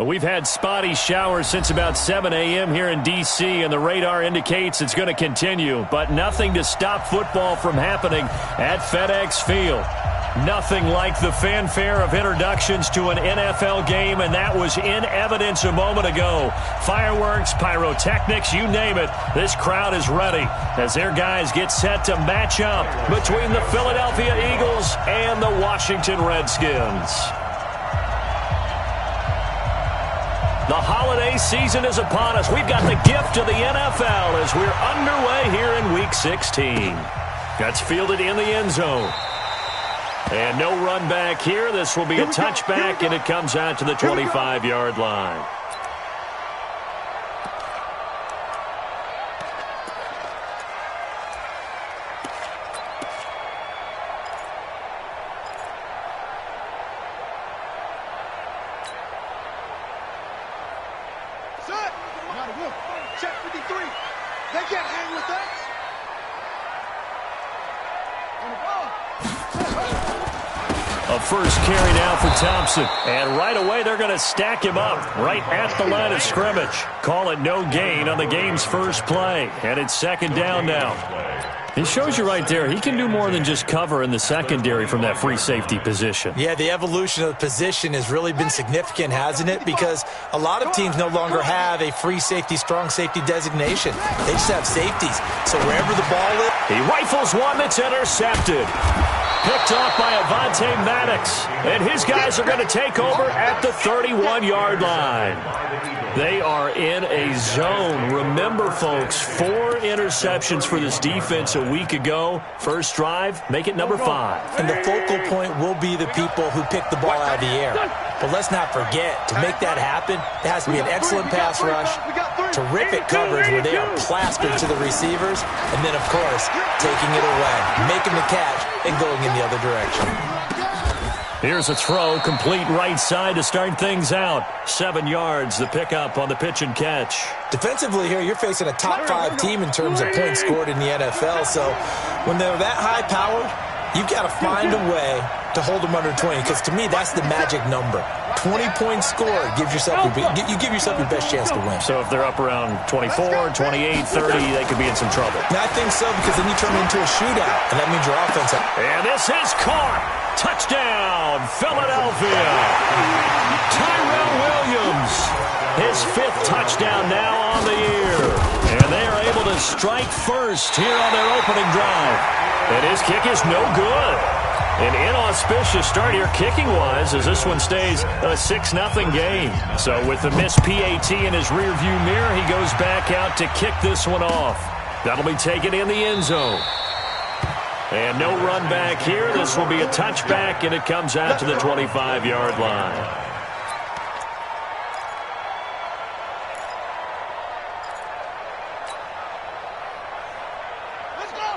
We've had spotty showers since about 7 a.m. here in D.C., and the radar indicates it's going to continue, but nothing to stop football from happening at FedEx Field. Nothing like the fanfare of introductions to an NFL game, and that was in evidence a moment ago. Fireworks, pyrotechnics, you name it. This crowd is ready as their guys get set to match up between the Philadelphia Eagles and the Washington Redskins. The holiday season is upon us. We've got the gift of the NFL as we're underway here in Week 16. That's fielded in the end zone. And no run back here. This will be a touchback, and it comes out to the 25-yard line. A first carry now for Thompson. And right away, they're going to stack him up right at the line of scrimmage. Call it no gain on the game's first play. And it's second down now. It shows you right there, he can do more than just cover in the secondary from that free safety position. Yeah, the evolution of the position has really been significant, hasn't it? Because a lot of teams no longer have a free safety, strong safety designation. They just have safeties. So wherever the ball is... He rifles one that's intercepted. Picked off by Avonte Maddox. And his guys are going to take over at the 31-yard line. They are in a zone. Remember, folks, 4 interceptions for this defense a week ago. First drive, make it number 5. And the focal point will be the people who pick the ball out of the air. But let's not forget, to make that happen, there has to be an excellent pass rush, terrific coverage where they are plastered to the receivers, and then, of course, taking it away, making the catch, and going in the other direction. Here's a throw, complete right side to start things out. 7 yards, the pickup on the pitch and catch. Defensively here, you're facing a top 5 team in terms of points scored in the NFL. So when they're that high-powered, you've got to find a way to hold them under 20. Because to me, that's the magic number. 20 points scored gives yourself you give yourself your best chance to win. So if they're up around 24, 28, 30, they could be in some trouble. And I think so, because then you turn it into a shootout, and that means your offense. And this is caught. Touchdown, Philadelphia. Tyrell Williams, his 5th touchdown now on the year. And they are able to strike first here on their opening drive. And his kick is no good. An inauspicious start here kicking-wise as this one stays a 6-0 game. So with the missed PAT in his rearview mirror, he goes back out to kick this one off. That'll be taken in the end zone. And no run back here. This will be a touchback, and it comes out to the 25-yard line.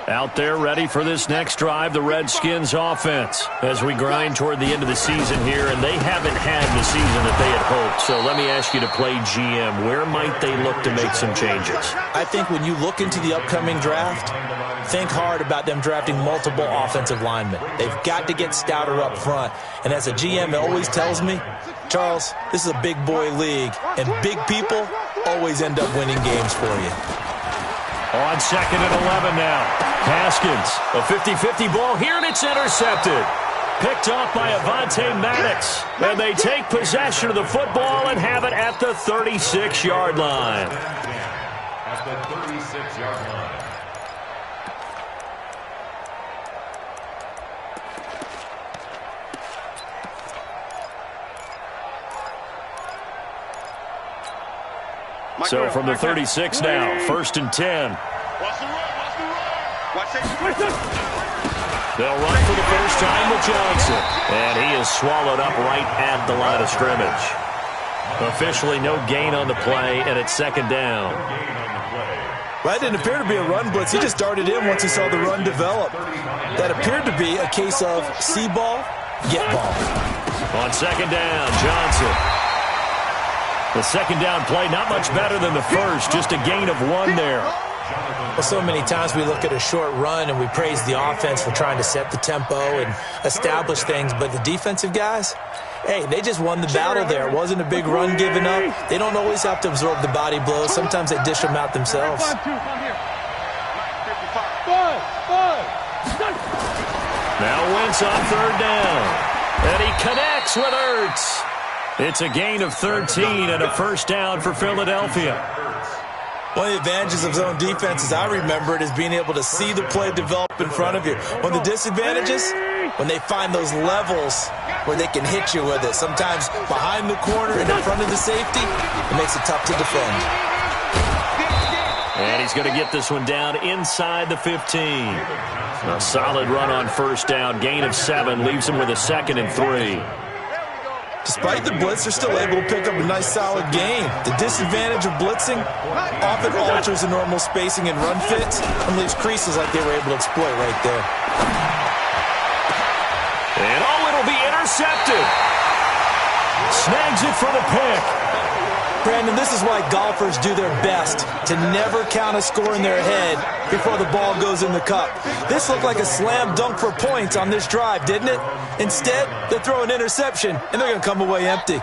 Out there ready for this next drive, the Redskins offense, as we grind toward the end of the season here, and they haven't had the season that they had hoped. So let me ask you to play GM. Where might they look to make some changes? I think when you look into the upcoming draft, think hard about them drafting multiple offensive linemen. They've got to get stouter up front. And as a GM, it always tells me, Charles, this is a big boy league, and big people always end up winning games for you. On second and 11 now. Haskins, a 50-50 ball here, and it's intercepted. Picked off by Avonte Maddox. And they take possession of the football and have it at the 36-yard line. At the 36-yard line. So from the 36 now, 1st and 10. They'll run for the first time with Johnson. And he is swallowed up right at the line of scrimmage. Officially no gain on the play, and it's second down. Well, that didn't appear to be a run blitz. He just darted in once he saw the run develop. That appeared to be a case of see ball, get ball. On second down, Johnson. The second down play, not much better than the first, just a gain of 1 there. Well, so many times we look at a short run and we praise the offense for trying to set the tempo and establish things, but the defensive guys, hey, they just won the battle there. It wasn't a big run given up. They don't always have to absorb the body blows. Sometimes they dish them out themselves. Now Wentz on third down. And he connects with Ertz. It's a gain of 13 and a first down for Philadelphia. One of the advantages of zone defense, as I remember it, is being able to see the play develop in front of you. One of the disadvantages, when they find those levels where they can hit you with it, sometimes behind the corner and in front of the safety, it makes it tough to defend. And he's going to get this one down inside the 15. A solid run on first down, gain of 7, leaves him with a 2nd and 3. Despite the blitz, they're still able to pick up a nice, solid gain. The disadvantage of blitzing often alters the normal spacing and run fits and leaves creases like they were able to exploit right there. And it'll be intercepted. Snags it for the pick. Brandon, this is why golfers do their best to never count a score in their head before the ball goes in the cup. This looked like a slam dunk for points on this drive, didn't it? Instead, they throw an interception, and they're going to come away empty.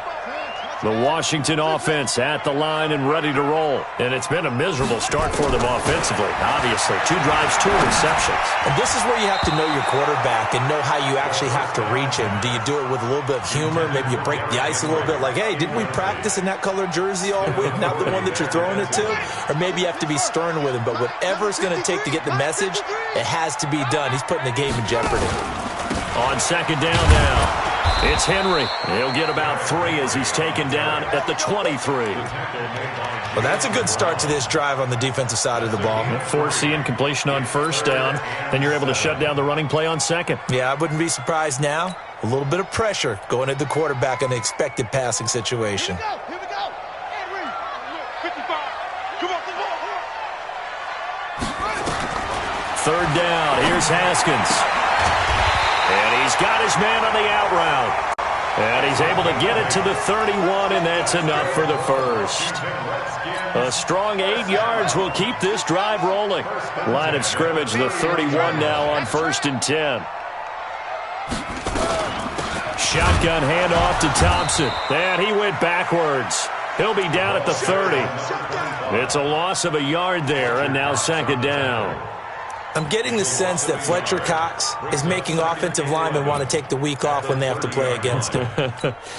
The Washington offense at the line and ready to roll. And it's been a miserable start for them offensively, obviously. 2 drives, 2 interceptions. And this is where you have to know your quarterback and know how you actually have to reach him. Do you do it with a little bit of humor? Maybe you break the ice a little bit like, hey, didn't we practice in that color jersey all week, not the one that you're throwing it to? Or maybe you have to be stern with him. But whatever it's going to take to get the message, it has to be done. He's putting the game in jeopardy. On second down now. It's Henry. He'll get about 3 as he's taken down at the 23. Well, that's a good start to this drive on the defensive side of the ball. Force incompletion on first down. Then you're able to shut down the running play on second. Yeah, I wouldn't be surprised now. A little bit of pressure going at the quarterback in an expected passing situation. Here we go. Henry. 55. Come on. Third down. Here's Haskins. And he's got his man on the out route. And he's able to get it to the 31, and that's enough for the first. A strong 8 yards will keep this drive rolling. Line of scrimmage, the 31 now on 1st and 10. Shotgun handoff to Thompson. And he went backwards. He'll be down at the 30. It's a loss of a yard there, and now 2nd down. I'm getting the sense that Fletcher Cox is making offensive linemen want to take the week off when they have to play against him.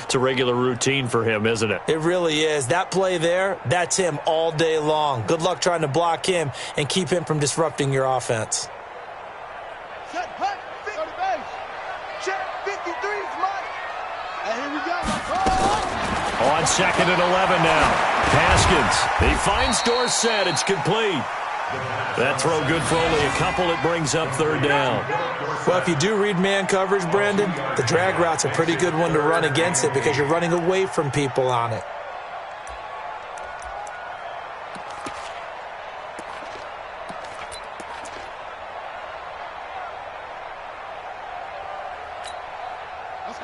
It's a regular routine for him, isn't it? It really is. That play there, that's him all day long. Good luck trying to block him and keep him from disrupting your offense. Set, hut, 50 base. Check, 53's Mike. And here we go. On 2nd and 11 now. Haskins. He finds Dorsett. It's complete. That throw good for only a couple. It brings up 3rd down. Well, if you do read man coverage, Brandon, the drag route's a pretty good one to run against it because you're running away from people on it.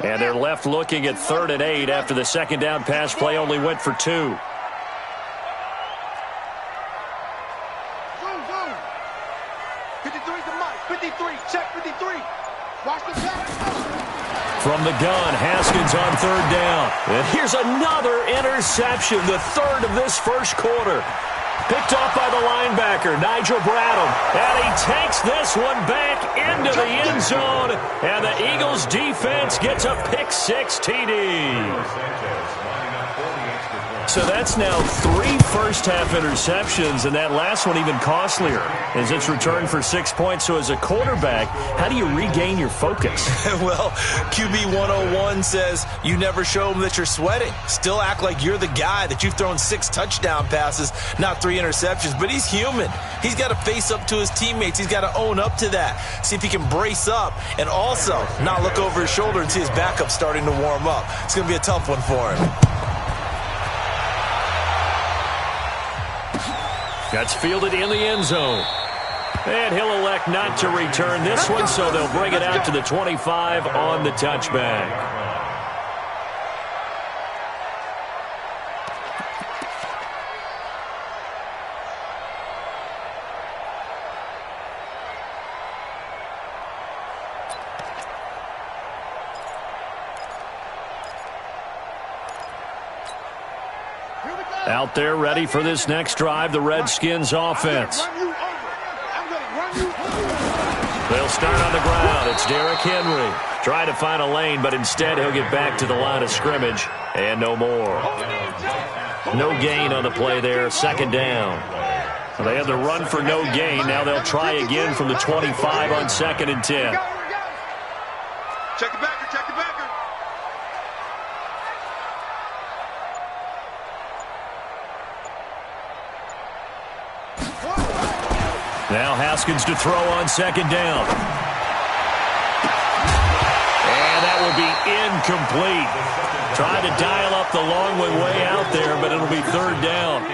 And they're left looking at 3rd and 8 after the 2nd down pass play only went for 2. From the gun, Haskins on 3rd down. And here's another interception, the 3rd of this first quarter. Picked off by the linebacker, Nigel Bradham. And he takes this one back into the end zone. And the Eagles defense gets a pick-6 TD. So that's now 3 first-half interceptions, and that last one even costlier as it's returned for 6 points. So as a quarterback, how do you regain your focus? Well, QB 101 says you never show them that you're sweating. Still act like you're the guy, that you've thrown 6 touchdown passes, not 3 interceptions. But he's human. He's got to face up to his teammates. He's got to own up to that. See if he can brace up and also not look over his shoulder and see his backup starting to warm up. It's going to be a tough one for him. That's fielded in the end zone. And he'll elect not to return this one, so they'll bring it out to the 25 on the touchback. Out there ready for this next drive, the Redskins offense. They'll start on the ground. It's Derrick Henry. Trying to find a lane, but instead he'll get back to the line of scrimmage and no more. No gain on the play there, second down. They had the run for no gain. Now they'll try again from the 25 on 2nd and 10. Check it backer, check it backer. Now Haskins to throw on 2nd down. And that will be incomplete. Trying to dial up the long way out there, but it'll be 3rd down.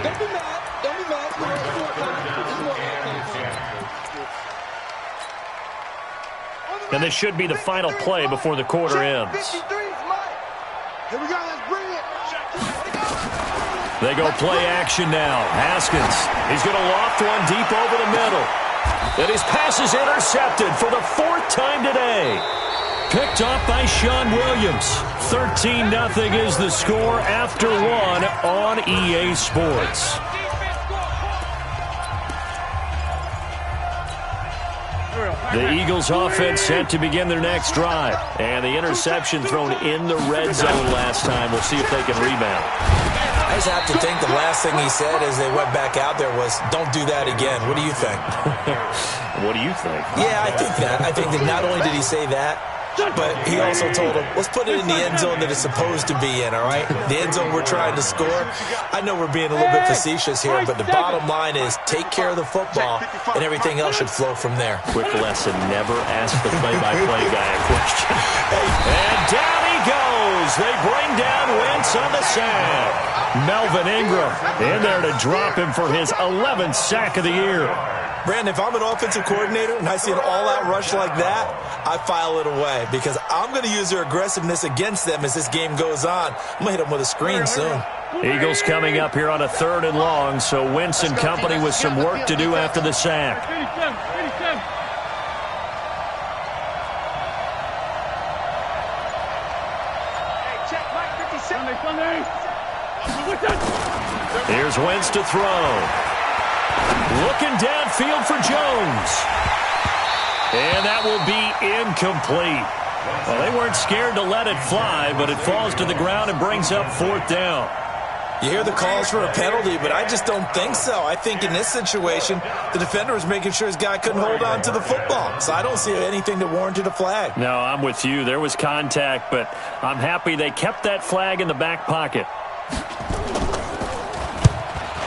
Don't be mad. Don't be mad. And this should be the final play before the quarter ends. 53 is mine. Here we go. Let's bring it. They go play action now. Haskins, he's going to loft one deep over the middle. And his pass is intercepted for the 4th time today. Picked off by Sean Williams. 13-0 is the score after 1 on EA Sports. The Eagles offense set to begin their next drive. And the interception thrown in the red zone last time. We'll see if they can rebound. I just have to think the last thing he said as they went back out there was, don't do that again. What do you think? What do you think? Yeah, I think that. I think that not only did he say that, but he also told him, let's put it in the end zone that it's supposed to be in, all right? The end zone we're trying to score. I know we're being a little bit facetious here, but the bottom line is take care of the football, and everything else should flow from there. Quick lesson, never ask the play-by-play guy a question. And down he goes. They bring down Wentz on the sack. Melvin Ingram in there to drop him for his 11th sack of the year. Brandon, if I'm an offensive coordinator and I see an all-out rush like that, I file it away because I'm going to use their aggressiveness against them as this game goes on. I'm going to hit them with a screen soon. Eagles coming up here on a 3rd and long, so Wentz and company with some work to do after the sack. Here's Wentz to throw. Looking downfield for Jones. And that will be incomplete. Well, they weren't scared to let it fly, but it falls to the ground and brings up 4th down. You hear the calls for a penalty, but I just don't think so. I think in this situation, the defender was making sure his guy couldn't hold on to the football. So I don't see anything that warranted a flag. No, I'm with you. There was contact, but I'm happy they kept that flag in the back pocket.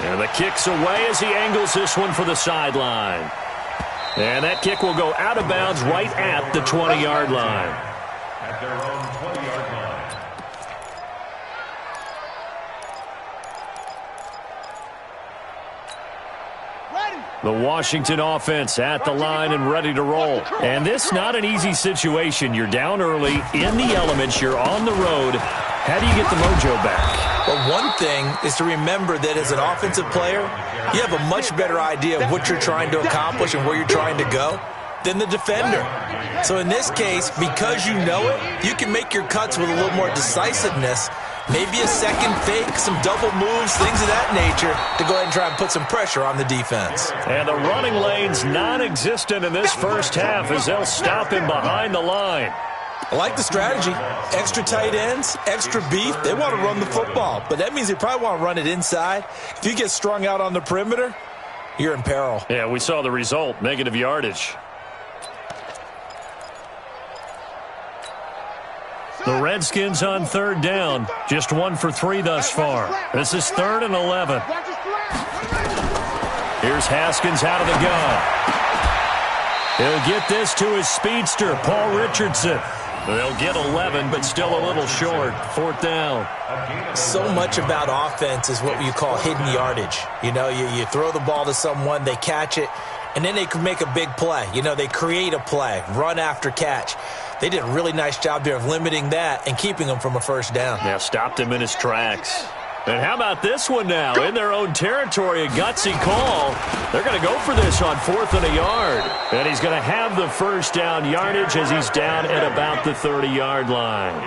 And the kick's away as he angles this one for the sideline. And that kick will go out of bounds right at the 20-yard line. At their own 20-yard line. The Washington offense at the line and ready to roll. And this not an easy situation. You're down early, in the elements, you're on the road. How do you get the mojo back? Well, one thing is to remember that as an offensive player, you have a much better idea of what you're trying to accomplish and where you're trying to go than the defender. So in this case, because you know it, you can make your cuts with a little more decisiveness, maybe a second fake, some double moves, things of that nature to go ahead and try and put some pressure on the defense. And the running lane's non-existent in this first half as they'll stop him behind the line. I like the strategy. Extra tight ends, extra beef. They want to run the football, but that means they probably want to run it inside. If you get strung out on the perimeter, you're in peril. Yeah, we saw the result, negative yardage. The Redskins on 3rd down, just 1 for 3 thus far. This is 3rd and 11. Here's Haskins out of the gun. He'll get this to his speedster, Paul Richardson. They'll get 11, but still a little short. 4th down. So much about offense is what you call hidden yardage. You know, you throw the ball to someone, they catch it, and then they can make a big play. You know, they create a play, run after catch. They did a really nice job there of limiting that and keeping him from a first down. Yeah, stopped him in his tracks. And how about this one now? In their own territory, a gutsy call. They're going to go for this on 4th and a yard. And he's going to have the first down yardage as he's down at about the 30-yard line.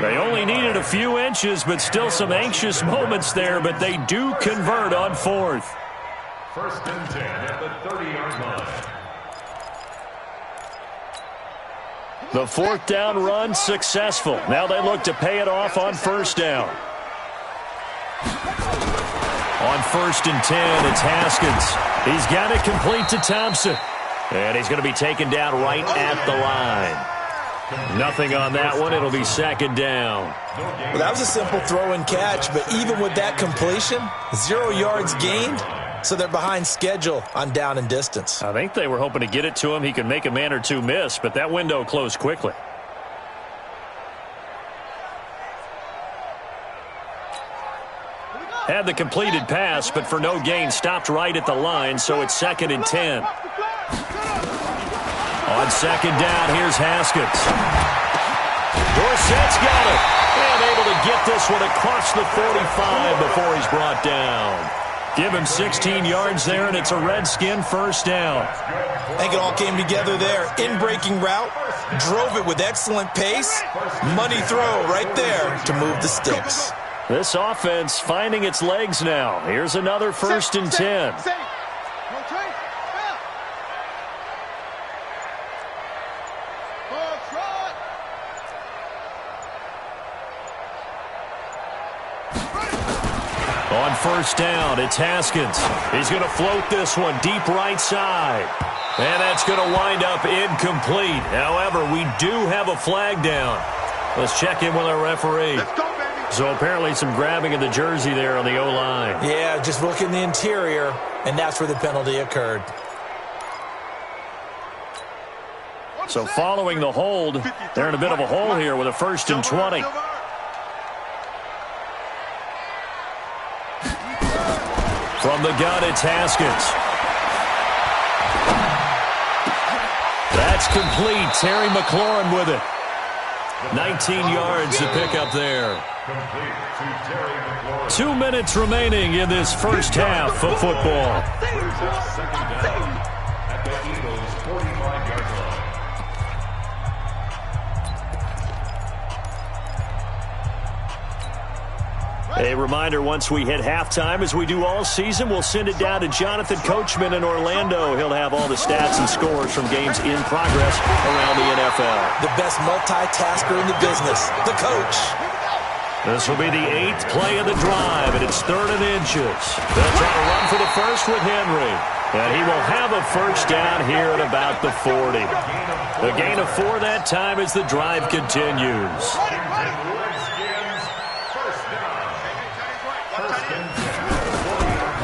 They only needed a few inches, but still some anxious moments there, but they do convert on 4th. 1st and 10 at the 30-yard line. The 4th down run successful. Now they look to pay it off on 1st down. On 1st and 10, it's Haskins. He's got it complete to Thompson. And he's going to be taken down right at the line. Nothing on that one. It'll be 2nd down. Well, that was a simple throw and catch, but even with that completion, 0 yards gained, so they're behind schedule on down and distance. I think they were hoping to get it to him. He could make a man or two miss, but that window closed quickly. Had the completed pass, but for no gain, stopped right at the line, so it's 2nd and 10. On 2nd down, here's Haskins. Dorsett's got it, and able to get this one across the 45 before he's brought down. Give him 16 yards there, and it's a Redskin first down. I think it all came together there. In-breaking route, drove it with excellent pace. Money throw right there to move the sticks. This offense finding its legs now. Here's another 1st and 10. On 1st down, it's Haskins. He's going to float this one deep right side. And that's going to wind up incomplete. However, we do have a flag down. Let's check in with our referee. Let's go, baby. So apparently some grabbing of the jersey there on the O-line. Yeah, just look in the interior, and that's where the penalty occurred. So following the hold, they're in a bit of a hole here with a 1st and 20. From the gun, it's Haskins. That's complete. Terry McLaurin with it. 19 yards to pick up there. 2 minutes remaining in this first half of football. At the Eagles' 45-yard line. A reminder, once we hit halftime, as we do all season, we'll send it down to Jonathan Coachman in Orlando. He'll have all the stats and scores from games in progress around the NFL. The best multitasker in the business, the coach. This will be the 8th play of the drive, and it's 3rd and inches. They'll try to run for the first with Henry. And he will have a first down here at about the 40. The gain of 4 that time as the drive continues.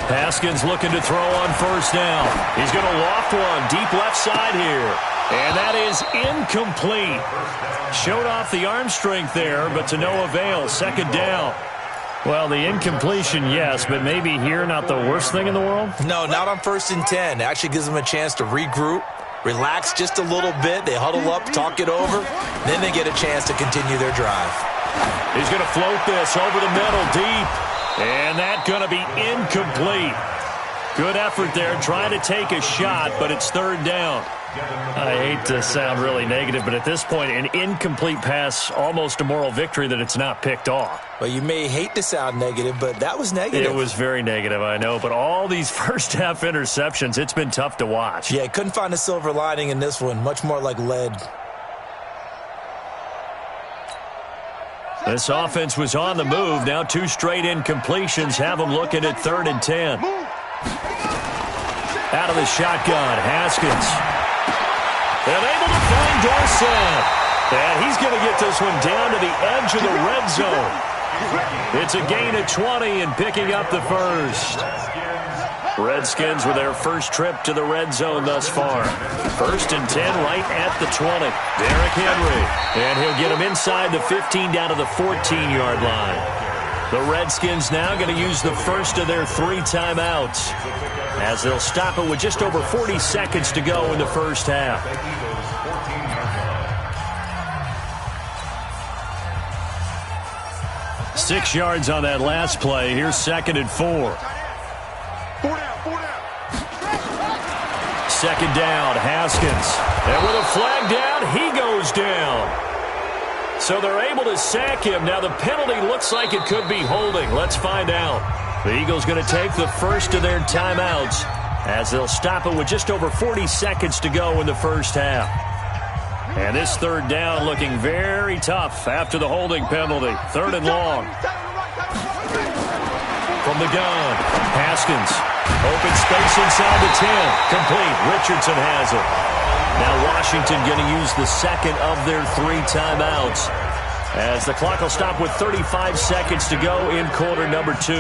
Haskins looking to throw on 1st down. He's going to loft one deep left side here. And that is incomplete. Showed off the arm strength there, but to no avail. 2nd down. Well, the incompletion, yes, but maybe here not the worst thing in the world? No, not on 1st and 10. It actually gives them a chance to regroup, relax just a little bit. They huddle up, talk it over. Then they get a chance to continue their drive. He's going to float this over the middle deep. And that's going to be incomplete. Good effort there, trying to take a shot, but it's 3rd down. I hate to sound really negative, but at this point, an incomplete pass, almost a moral victory that it's not picked off. Well, you may hate to sound negative, but that was negative. It was very negative, I know, but all these first-half interceptions, it's been tough to watch. Yeah, couldn't find a silver lining in this one, much more like lead. This offense was on the move. Now 2 straight incompletions have them looking at 3rd and 10. Out of the shotgun, Haskins. And able to find Dorsett. And he's going to get this one down to the edge of the red zone. It's a gain of 20 and picking up the first. Redskins with their first trip to the red zone thus far. 1st and 10 right at the 20. Derrick Henry. And he'll get him inside the 15 down to the 14-yard line. The Redskins now going to use the first of their 3 timeouts as they'll stop it with just over 40 seconds to go in the first half. Six yards on that last play. Here's 2nd and 4. 2nd down, Haskins. And with a flag down, he goes down. So they're able to sack him. Now the penalty looks like it could be holding. Let's find out. The Eagles going to take the first of their timeouts as they'll stop it with just over 40 seconds to go in the first half. And this 3rd down looking very tough after the holding penalty. 3rd and long. From the gun, Haskins. Open space inside the 10. Complete. Richardson has it. Now Washington going to use the 2nd of their 3 timeouts as the clock will stop with 35 seconds to go in quarter number 2. 1st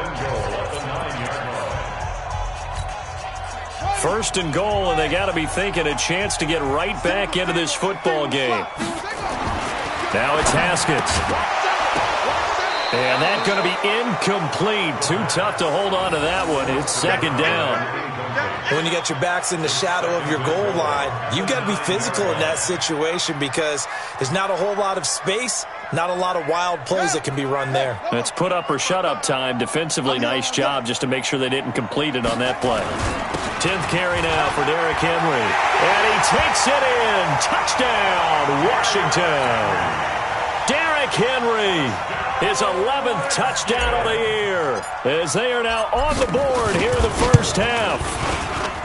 and goal at the 9-yard line. 1st and goal, and they got to be thinking a chance to get right back into this football game. Now it's Haskins. And that's going to be incomplete. Too tough to hold on to that one. It's 2nd down. When you got your backs in the shadow of your goal line, you've got to be physical in that situation because there's not a whole lot of space, not a lot of wild plays that can be run there. That's put up or shut up time. Defensively, nice job just to make sure they didn't complete it on that play. 10th carry now for Derrick Henry. And he takes it in. Touchdown, Washington. Derrick Henry, his 11th touchdown of the year, as they are now on the board here in the first half.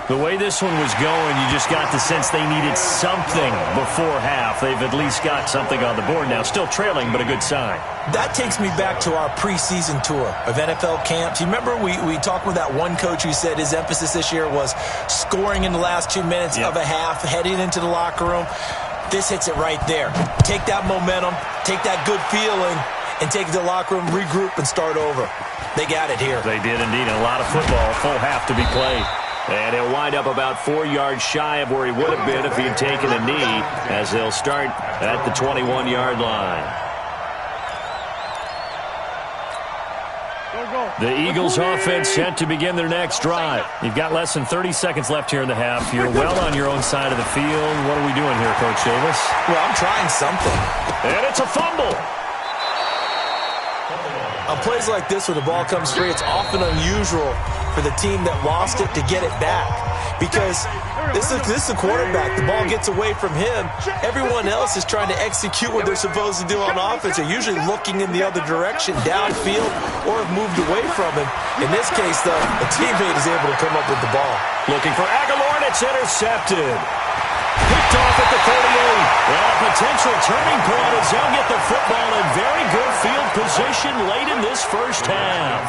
The way this one was going, you just got the sense they needed something before half. They've at least got something on the board now. Still trailing, but a good sign. That takes me back to our preseason tour of NFL camps. You remember we talked with that one coach who said his emphasis this year was scoring in the last 2 minutes of a half, heading into the locker room. This hits it right there. Take that momentum, take that good feeling, and take it to the locker room, regroup, and start over. They got it here. They did indeed. A lot of football, full half to be played. And he'll wind up about 4 yards shy of where he would have been if he had taken a knee, as they'll start at the 21-yard line. The Eagles offense set to begin their next drive. You've got less than 30 seconds left here in the half. You're well on your own side of the field. What are we doing here, Coach Davis? Well, I'm trying something. And it's a fumble. On plays like this where the ball comes free, it's often unusual for the team that lost it to get it back. Because this is the quarterback. The ball gets away from him. Everyone else is trying to execute what they're supposed to do on offense. They're usually looking in the other direction, downfield, or have moved away from him. In this case, though, a teammate is able to come up with the ball. Looking for Aguilar, and it's intercepted. Picked off at the 38. Well, a potential turning point as they'll get the football in very good field position late in this first half.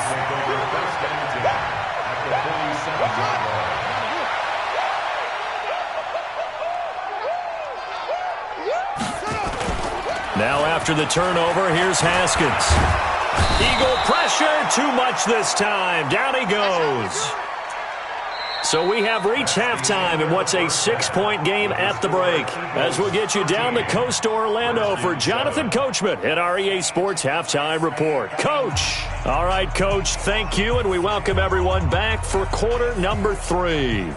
Now after the turnover, here's Haskins. Eagle pressure, too much this time. Down he goes. So we have reached halftime in what's a 6-point game at the break. As we'll get you down the coast to Orlando for Jonathan Coachman at our EA Sports Halftime Report. Coach. All right, Coach, thank you, and we welcome everyone back for quarter number 3.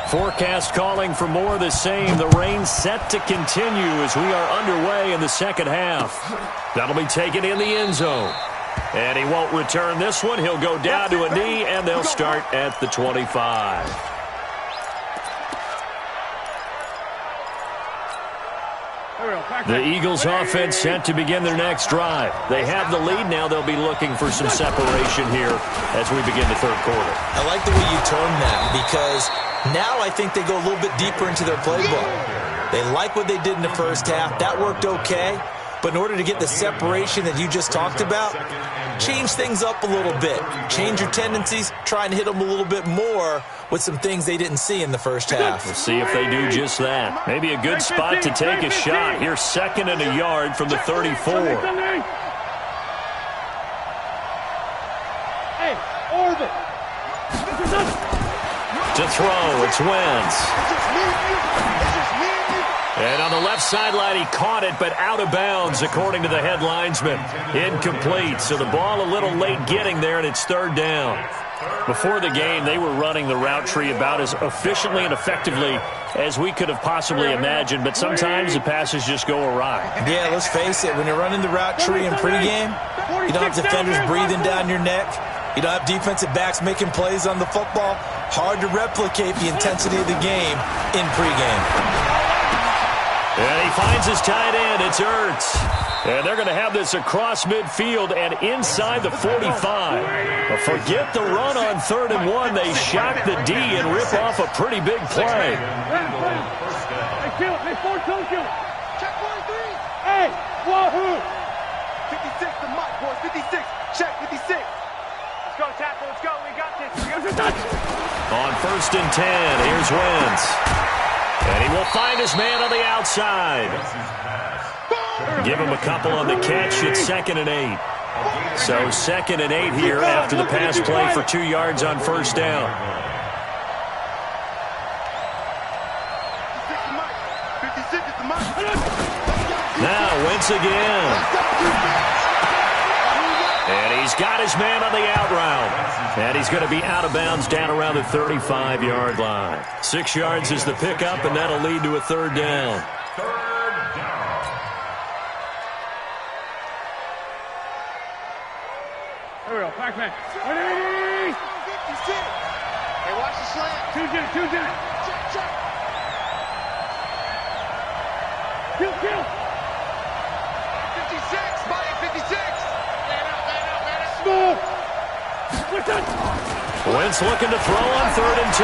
Forecast calling for more of the same. The rain set to continue as we are underway in the second half. That'll be taken in the end zone. And he won't return this one. He'll go down to a knee, and they'll start at the 25. The Eagles offense set to begin their next drive. They have the lead. Now they'll be looking for some separation here as we begin the third quarter. I like the way you term that because now I think they go a little bit deeper into their playbook. They like what they did in the first half. That worked okay. But in order to get the separation that you just talked about, change things up a little bit. Change your tendencies, try and hit them a little bit more with some things they didn't see in the first half. We'll see if they do just that. Maybe a good spot to take a shot. Here's 2nd and a yard from the 34. To throw, it's Wentz. And on the left sideline, he caught it, but out of bounds, according to the headlinesman. Incomplete, so the ball a little late getting there, and it's 3rd down. Before the game, they were running the route tree about as efficiently and effectively as we could have possibly imagined, but sometimes the passes just go awry. Yeah, let's face it, when you're running the route tree in pregame, you don't have defenders breathing down your neck. You don't have defensive backs making plays on the football. Hard to replicate the intensity of the game in pregame. And he finds his tight end. It's Ertz. And they're going to have this across midfield and inside the 45. But forget the run on 3rd and 1. They shock the D and rip off a pretty big play. Check 1-3. Hey, wahoo! 56 to Mike, boys. 56. Check 56. Let's go, tackle. Let's go. We got this. On 1st and 10, here's Wentz. And he will find his man on the outside. Give him a couple on the catch. It's 2nd and 8. So 2nd and 8 here after the pass play for 2 yards on 1st down. Now Wentz again. And he's got his man on the out route. And he's going to be out of bounds down around the 35-yard line. 6 yards is the pickup, and that'll lead to a 3rd down. Here we go, back man. 56. Hey, watch the slant. Two down. Check. Kill. 56. Mike, 56. Wentz looking to throw on 3rd and 2.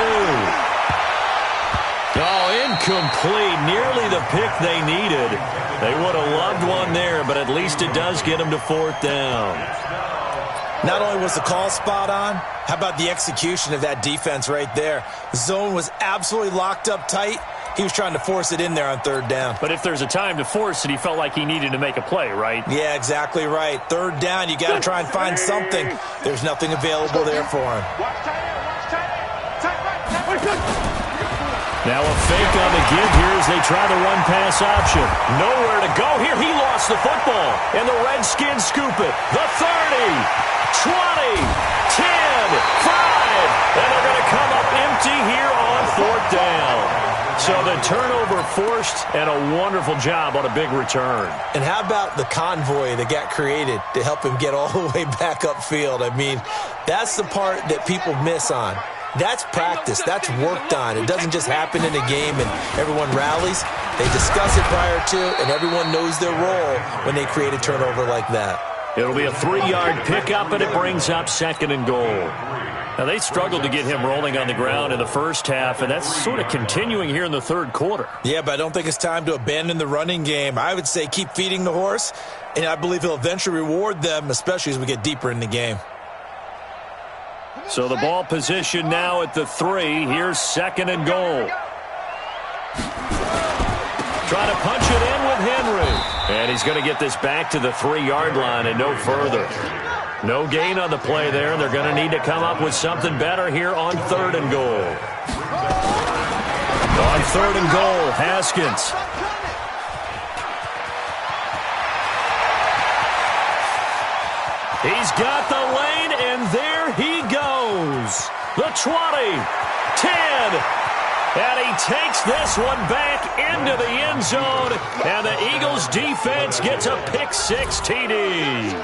Oh, incomplete. Nearly the pick they needed. They would have loved one there, but at least it does get them to 4th down. Not only was the call spot on, how about the execution of that defense right there? The zone was absolutely locked up tight. He was trying to force it in there on 3rd down. But if there's a time to force it, he felt like he needed to make a play, right? Yeah, exactly right. 3rd down, you got to try and find something. There's nothing available there for him. Now a fake on the give here as they try the run-pass option. Nowhere to go here. He lost the football. And the Redskins scoop it. The 30, 20, 10, 5. And they're going to come up empty here on 4th down. So the turnover forced, and a wonderful job on a big return. And how about the convoy that got created to help him get all the way back upfield? I mean, that's the part that people miss on. That's practice. That's worked on. It doesn't just happen in a game and everyone rallies. They discuss it prior to, and everyone knows their role when they create a turnover like that. It'll be a 3-yard pickup, and it brings up 2nd and goal. Now, they struggled to get him rolling on the ground in the first half, and that's sort of continuing here in the 3rd quarter. Yeah, but I don't think it's time to abandon the running game. I would say keep feeding the horse, and I believe he'll eventually reward them, especially as we get deeper in the game. So the ball position now at the 3. Here's 2nd and goal. Trying to punch it in with Henry. And he's going to get this back to the 3-yard line and no further. No gain on the play there. They're going to need to come up with something better here on 3rd and goal. On 3rd and goal, Haskins. He's got the lane, and there he goes. The 20, 10, and he takes this one back into the end zone, and the Eagles defense gets a pick-6 TD.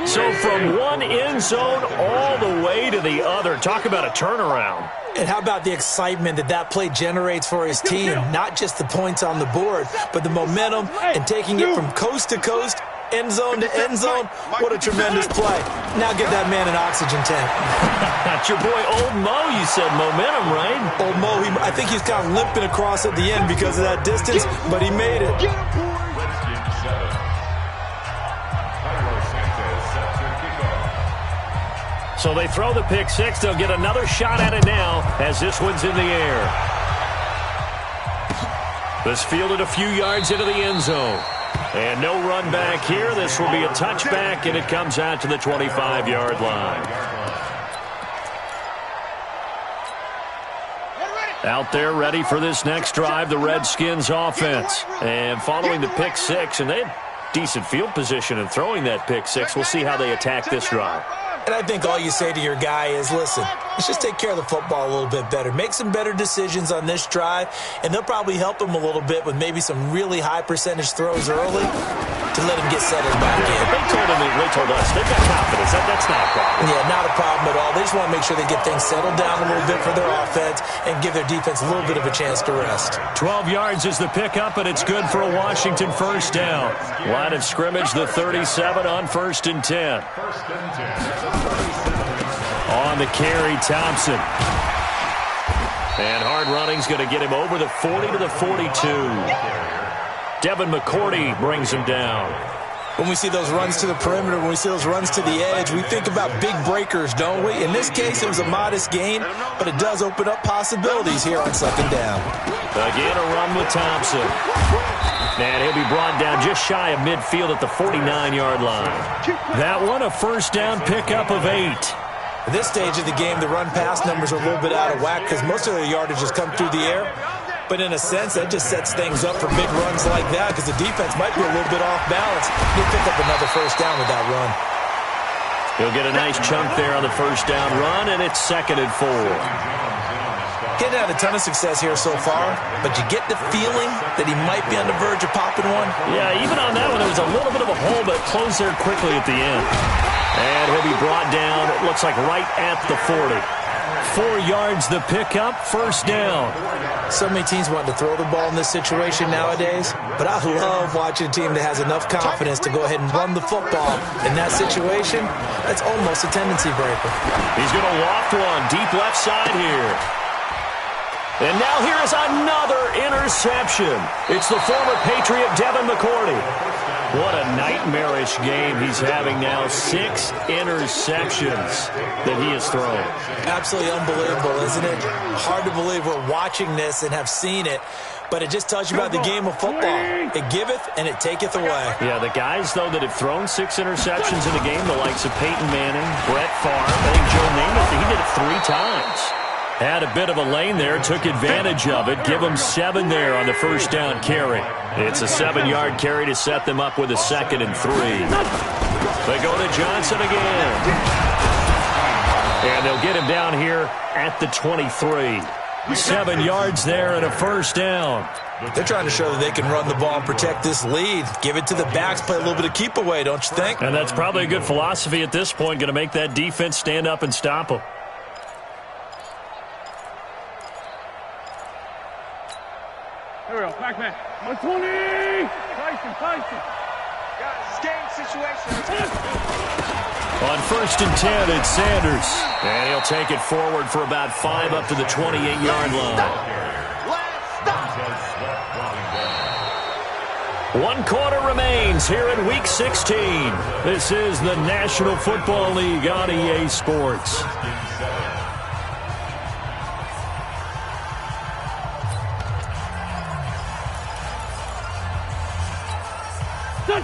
So from one end zone all the way to the other. Talk about a turnaround. And how about the excitement that play generates for his team? Not just the points on the board, but the momentum and taking it from coast to coast, end zone to end zone. What a tremendous play. Now give that man an oxygen tank. That's your boy Old Mo, you said. Momentum, right? Old Mo, I think he's kind of limping across at the end because of that distance, but he made it. So they throw the pick six. They'll get another shot at it now as this one's in the air. This fielded a few yards into the end zone. And no run back here. This will be a touchback, and it comes out to the 25-yard line. Out there ready for this next drive, the Redskins offense. And following the pick six, and they had decent field position in throwing that pick six. We'll see how they attack this drive. And I think all you say to your guy is, listen, let's just take care of the football a little bit better. Make some better decisions on this drive, and they'll probably help him a little bit with maybe some really high percentage throws early to let him get settled back in. They told us they've got confidence. That's not a problem. Yeah, not a problem at all. They just want to make sure they get things settled down a little bit for their offense and give their defense a little bit of a chance to rest. 12 yards is the pickup, and it's good for a Washington first down. Line of scrimmage, the 37 on 1st and 10. On the carry, Thompson. And hard running's going to get him over the 40 to the 42. Devin McCourty brings him down. When we see those runs to the perimeter, when we see those runs to the edge, we think about big breakers, don't we? In this case, it was a modest gain, but it does open up possibilities here on 2nd down. Again, a run with Thompson. And he'll be brought down just shy of midfield at the 49-yard line. That one, a first down pickup of 8. At this stage of the game, the run-pass numbers are a little bit out of whack because most of their yardage has come through the air. But in a sense, that just sets things up for big runs like that because the defense might be a little bit off balance. He'll pick up another first down with that run. He'll get a nice chunk there on the first down run, and it's 2nd and 4. Getting had a ton of success here so far, but you get the feeling that he might be on the verge of popping one. Yeah, even on that one, there was a little bit of a hole, but closed there quickly at the end. And he'll be brought down, it looks like right at the 40. 4 yards the pickup, first down. So many teams want to throw the ball in this situation nowadays, but I love watching a team that has enough confidence to go ahead and run the football. In that situation, that's almost a tendency breaker. He's going to loft one deep left side here. And now here is another interception. It's the former Patriot Devin McCourty. What a nightmarish game he's having now. 6 interceptions that he has thrown. Absolutely unbelievable, isn't it? Hard to believe we're watching this and have seen it, but it just tells you about the game of football. It giveth and it taketh away. Yeah, the guys, though, that have thrown 6 interceptions in a game, the likes of Peyton Manning, Brett Favre, I think Joe Namath, he did it 3 times. Had a bit of a lane there, took advantage of it. Give them 7 there on the first down carry. It's a 7-yard carry to set them up with a 2nd and 3. They go to Johnson again. And they'll get him down here at the 23. 7 yards there and a first down. They're trying to show that they can run the ball and protect this lead. Give it to the backs, play a little bit of keep away, don't you think? And that's probably a good philosophy at this point, going to make that defense stand up and stop them. Here we go, back man. 120! Tyson. Guys, game situation. On 1st and 10, it's Sanders. And he'll take it forward for about 5 up to the 28-yard line. One quarter remains here in Week 16. This is the National Football League on EA Sports.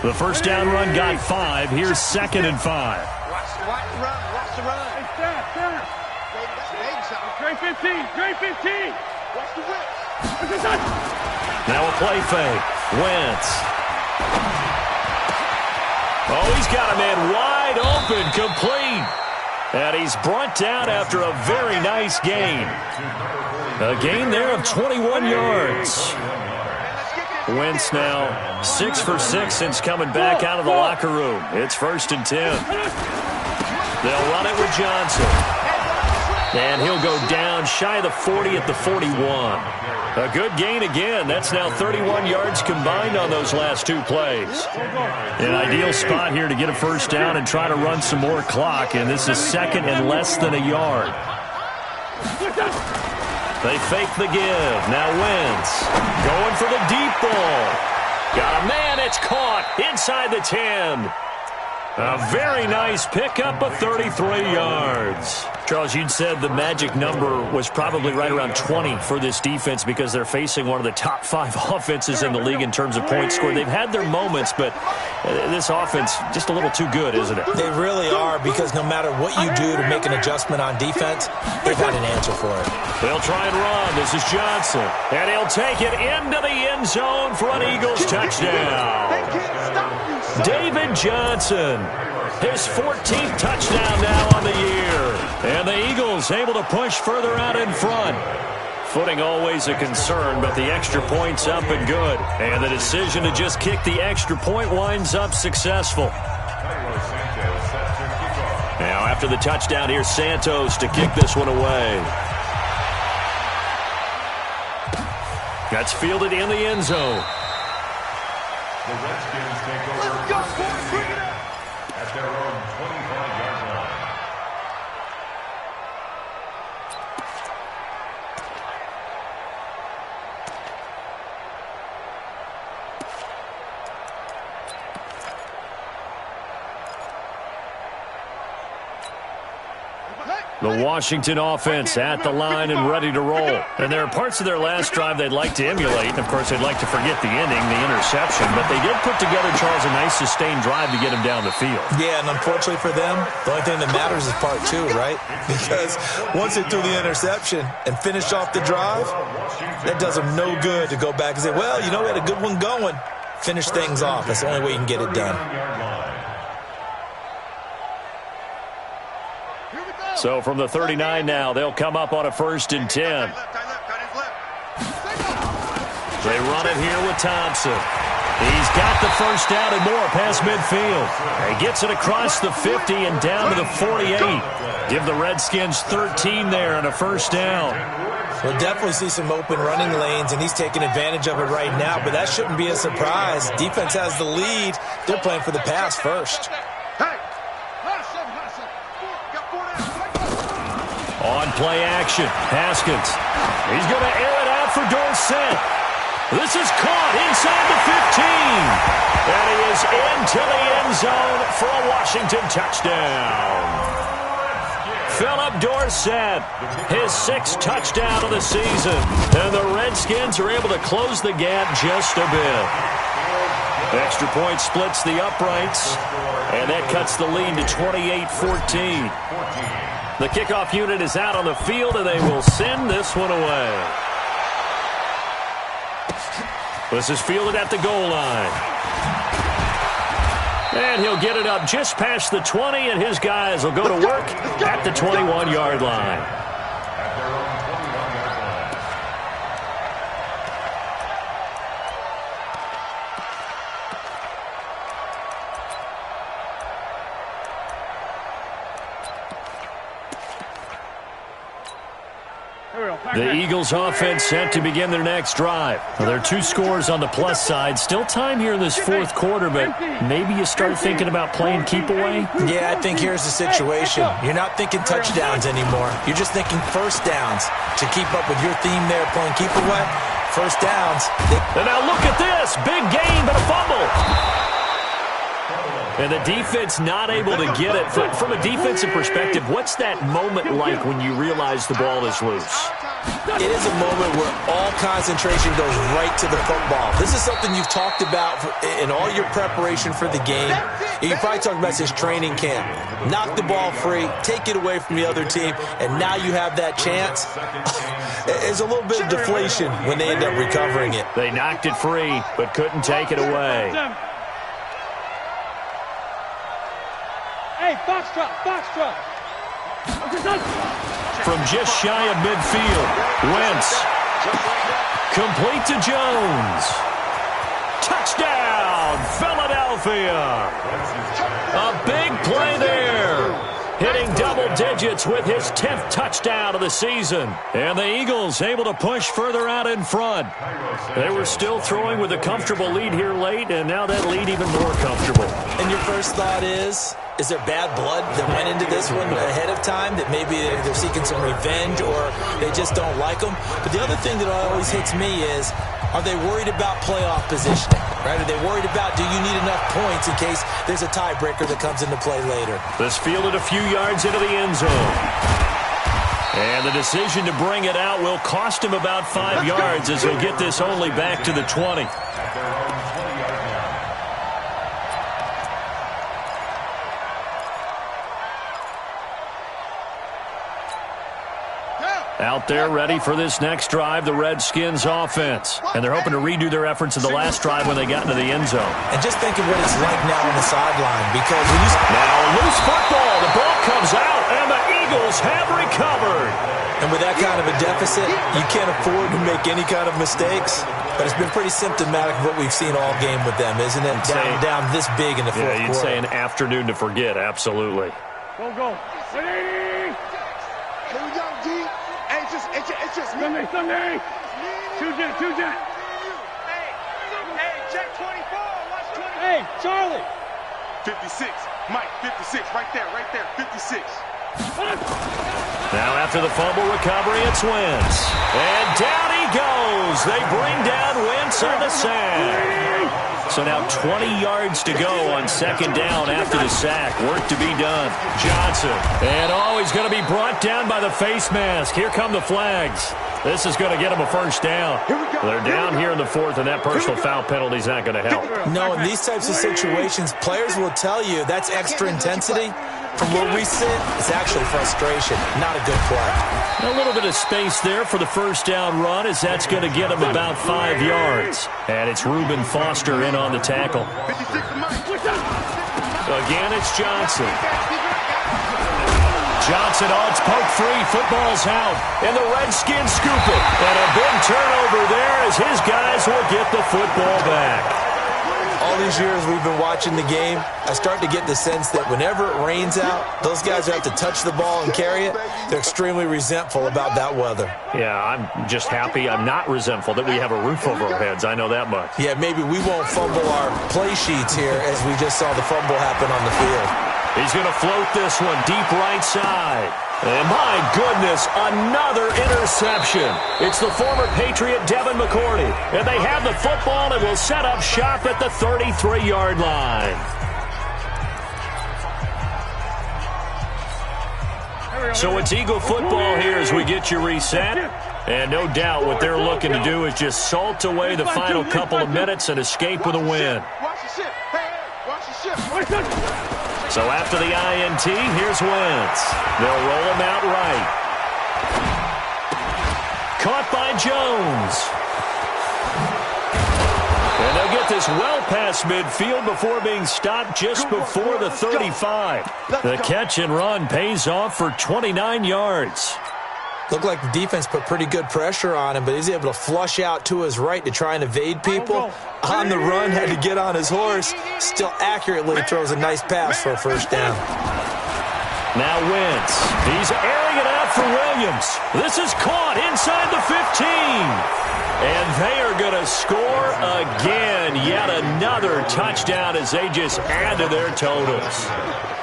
The first down run got 5. Here's 2nd and 5. Watch the run. Watch the run. Hey, center. Straight 15. Straight 15. Watch the whip. Now a play fake. Wentz. Oh, he's got a man wide open, complete. And he's brought down after a very nice gain. A gain there of 21 yards. Wentz now 6 for 6 since coming back out of the locker room. It's 1st and 10. They'll run it with Johnson. And he'll go down shy of the 40 at the 41. A good gain again. That's now 31 yards combined on those last 2 plays. An ideal spot here to get a first down and try to run some more clock. And this is 2nd and less than a yard. They fake the give. Now Wentz going for the deep ball. Got a man. It's caught inside the 10. A very nice pickup of 33 yards. Charles, you'd said the magic number was probably right around 20 for this defense because they're facing one of the top 5 offenses in the league in terms of points scored. They've had their moments, but this offense just a little too good, isn't it? They really are, because no matter what you do to make an adjustment on defense, they've got an answer for it. They'll try and run. This is Johnson. And he'll take it into the end zone for an Eagles touchdown. David Johnson, his 14th touchdown now on the year. And the Eagles able to push further out in front. Footing always a concern, but the extra point's up and good. And the decision to just kick the extra point winds up successful. Now after the touchdown, here's Santos to kick this one away. That's fielded in the end zone. The Redskins take over. Let's go, boys. Bring it up. At their own 25-yard line. The Washington offense at the line and ready to roll. And there are parts of their last drive they'd like to emulate. Of course, they'd like to forget the ending, the interception. But they did put together, Charles, a nice sustained drive to get him down the field. Yeah, and unfortunately for them, the only thing that matters is part 2, right? Because once they threw the interception and finished off the drive, that does them no good to go back and say, well, you know, we had a good one going. Finish things off. That's the only way you can get it done. So from the 39 now, they'll come up on a 1st and 10. They run it here with Thompson. He's got the first down and more past midfield. He gets it across the 50 and down to the 48. Give the Redskins 13 there and a first down. We'll definitely see some open running lanes, and he's taking advantage of it right now, but that shouldn't be a surprise. Defense has the lead. They're playing for the pass first. On play action, Haskins. He's going to air it out for Dorsett. This is caught inside the 15. And he is into the end zone for a Washington touchdown. Philip Dorsett, his 6th touchdown of the season. And the Redskins are able to close the gap just a bit. Extra point splits the uprights. And that cuts the lead to 28-14. The kickoff unit is out on the field, and they will send this one away. This is fielded at the goal line. And he'll get it up just past the 20, and his guys will go to work at the 21-yard line. The Eagles offense set to begin their next drive. Well, there are 2 scores on the plus side. Still time here in this 4th quarter, but maybe you start thinking about playing keep away? Yeah, I think here's the situation. You're not thinking touchdowns anymore. You're just thinking first downs. To keep up with your theme there, playing keep away, first downs. And now look at this. Big gain, but a fumble. And the defense not able to get it. From a defensive perspective, what's that moment like when you realize the ball is loose? It is a moment where all concentration goes right to the football. This is something you've talked about in all your preparation for the game. You probably talked about this training camp. Knock the ball free, take it away from the other team, and now you have that chance. There's a little bit of deflation when they end up recovering it. They knocked it free, but couldn't take it away. Hey, foxtrot. From just shy of midfield, Wentz. Complete to Jones. Touchdown, Philadelphia. A big play there. Hitting double digits with his 10th touchdown of the season. And the Eagles able to push further out in front. They were still throwing with a comfortable lead here late, and now that lead even more comfortable. And your first thought is there bad blood that went into this one ahead of time, that maybe they're seeking some revenge or they just don't like them? But the other thing that always hits me is, are they worried about playoff positioning? Right? Are they worried about, do you need enough points in case there's a tiebreaker that comes into play later? This fielded a few yards into the end zone. And the decision to bring it out will cost him about 5 yards as he'll get this only back to the 20. Out there ready for this next drive, the Redskins offense. And they're hoping to redo their efforts in the last drive when they got into the end zone. And just think of what it's like now on the sideline, because when you... Now loose football. The ball comes out, and the Eagles have recovered. And with that kind of a deficit, you can't afford to make any kind of mistakes. But it's been pretty symptomatic of what we've seen all game with them, isn't it? Down this big in the fourth quarter. Yeah, you'd say an afternoon to forget, absolutely. Go. 180. Here we go, D. It's just me. Sunday. Two jet. Hey, check 24. Watch 24. Hey, Charlie. 56. Mike, 56. Right there. 56. Now after the fumble recovery, it's Wentz. And down he goes. They bring down Wentz on the sack. So now 20 yards to go on second down after the sack. Work to be done. Johnson. And he's going to be brought down by the face mask. Here come the flags. This is going to get him a first down. They're down here in the fourth, and that personal foul penalty is not going to help. No, in these types of situations, players will tell you that's extra intensity. From where we sit, it's actually frustration, not a good play. A little bit of space there for the first down run, as that's going to get him about 5 yards. And it's Reuben Foster in on the tackle. Again, it's Johnson. It's poke free. Football's out. And the Redskins scoop it. And a big turnover there as his guys will get the football back. All these years we've been watching the game, I start to get the sense that whenever it rains out, those guys who have to touch the ball and carry it, they're extremely resentful about that weather. Yeah, I'm just happy I'm not resentful that we have a roof over our heads. I know that much. Yeah, maybe we won't fumble our play sheets here as we just saw the fumble happen on the field. He's going to float this one deep right side. And my goodness, another interception. It's the former Patriot Devin McCourty. And they have the football and will set up shop at the 33-yard line. So it's Eagle football here as we get you reset. And no doubt what they're looking to do is just salt away the final couple of minutes and escape with a win. So after the INT, here's Wentz. They'll roll him out right. Caught by Jones. And they'll get this well past midfield before being stopped just before the 35. The catch and run pays off for 29 yards. Looked like the defense put pretty good pressure on him, but he's able to flush out to his right to try and evade people. On the run, had to get on his horse. Still accurately throws a nice pass for a first down. Now Wentz. He's airing it out for Williams. This is caught inside the 15. And they are going to score again. Yet another touchdown as they just add to their totals.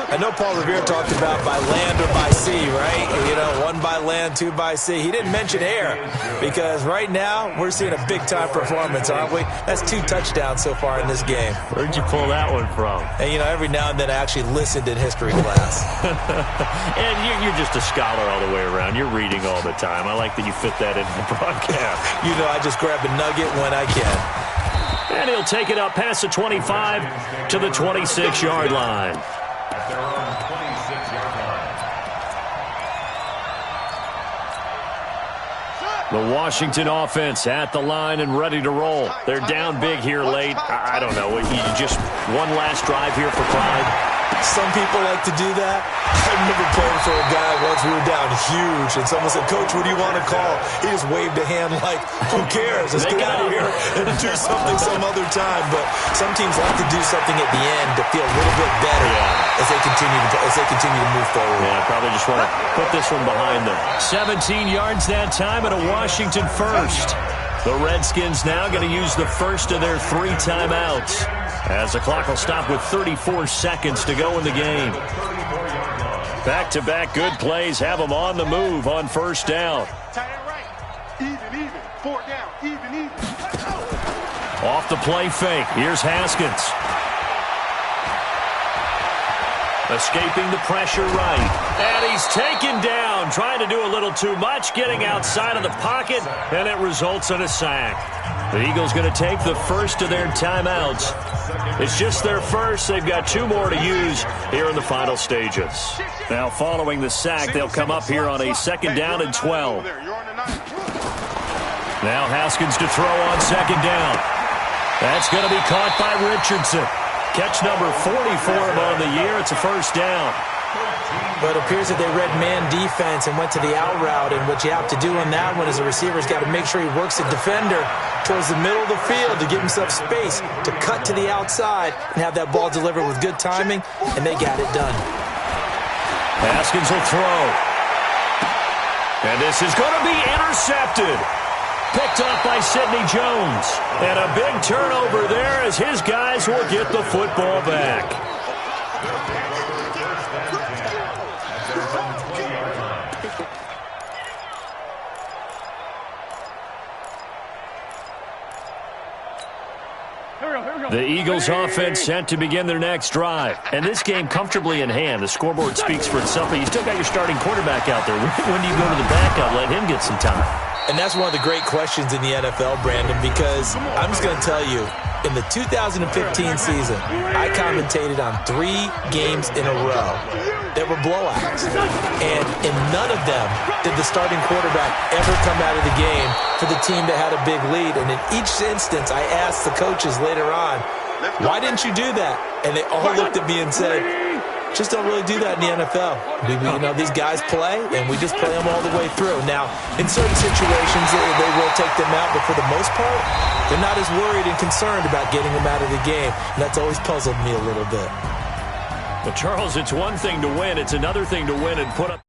I know Paul Revere talked about by land or by sea, right? You know, one by land, two by sea. He didn't mention air because right now we're seeing a big-time performance, aren't we? That's 2 touchdowns so far in this game. Where'd you pull that one from? And, you know, every now and then I actually listened in history class. And you're just a scholar all the way around. You're reading all the time. I like that you fit that into the broadcast. You know, I just grab a nugget when I can. And he'll take it up past the 25 to the 26-yard line. The Washington offense at the line and ready to roll. They're down big here late. I don't know. You just one last drive here for pride. Some people like to do that. I remember playing for a guy once. We were down huge, and someone said, "Coach, what do you want to call?" He just waved a hand like, "Who cares? Let's get out of here and do something some other time." But some teams like to do something at the end to feel a little bit better as they continue to move forward. Yeah, probably just want to put this one behind them. 17 yards that time and a Washington first. The Redskins now going to use the first of their 3 timeouts, as the clock will stop with 34 seconds to go in the game. Back-to-back good plays have them on the move on first down. Tight end right. Even. 4 down. Even. Off the play fake. Here's Haskins. Escaping the pressure right. And he's taken down, trying to do a little too much, getting outside of the pocket, and it results in a sack. The Eagles going to take the first of their timeouts. It's just their first. They've got 2 more to use here in the final stages. Now, following the sack, they'll come up here on a 2nd down and 12. Now Haskins to throw on 2nd down. That's going to be caught by Richardson. Catch number 40 for him on the year. It's a 1st down. But it appears that they read man defense and went to the out route. And what you have to do on that one is the receiver's got to make sure he works the defender towards the middle of the field to give himself space to cut to the outside and have that ball delivered with good timing, and they got it done. Haskins will throw. And this is going to be intercepted. Picked up by Sidney Jones. And a big turnover there as his guys will get the football back. The Eagles offense set to begin their next drive. And this game comfortably in hand. The scoreboard speaks for itself, but you still got your starting quarterback out there. When do you go to the backup? Let him get some time. And that's one of the great questions in the NFL, Brandon, because I'm just going to tell you, in the 2015 season, I commentated on 3 games in a row that were blowouts. And in none of them did the starting quarterback ever come out of the game for the team that had a big lead. And in each instance, I asked the coaches later on, why didn't you do that? And they all looked at me and said, just don't really do that in the NFL. These guys play, and we just play them all the way through. Now, in certain situations, they will take them out, but for the most part, they're not as worried and concerned about getting them out of the game. And that's always puzzled me a little bit. But, Charles, it's one thing to win. It's another thing to win and put up.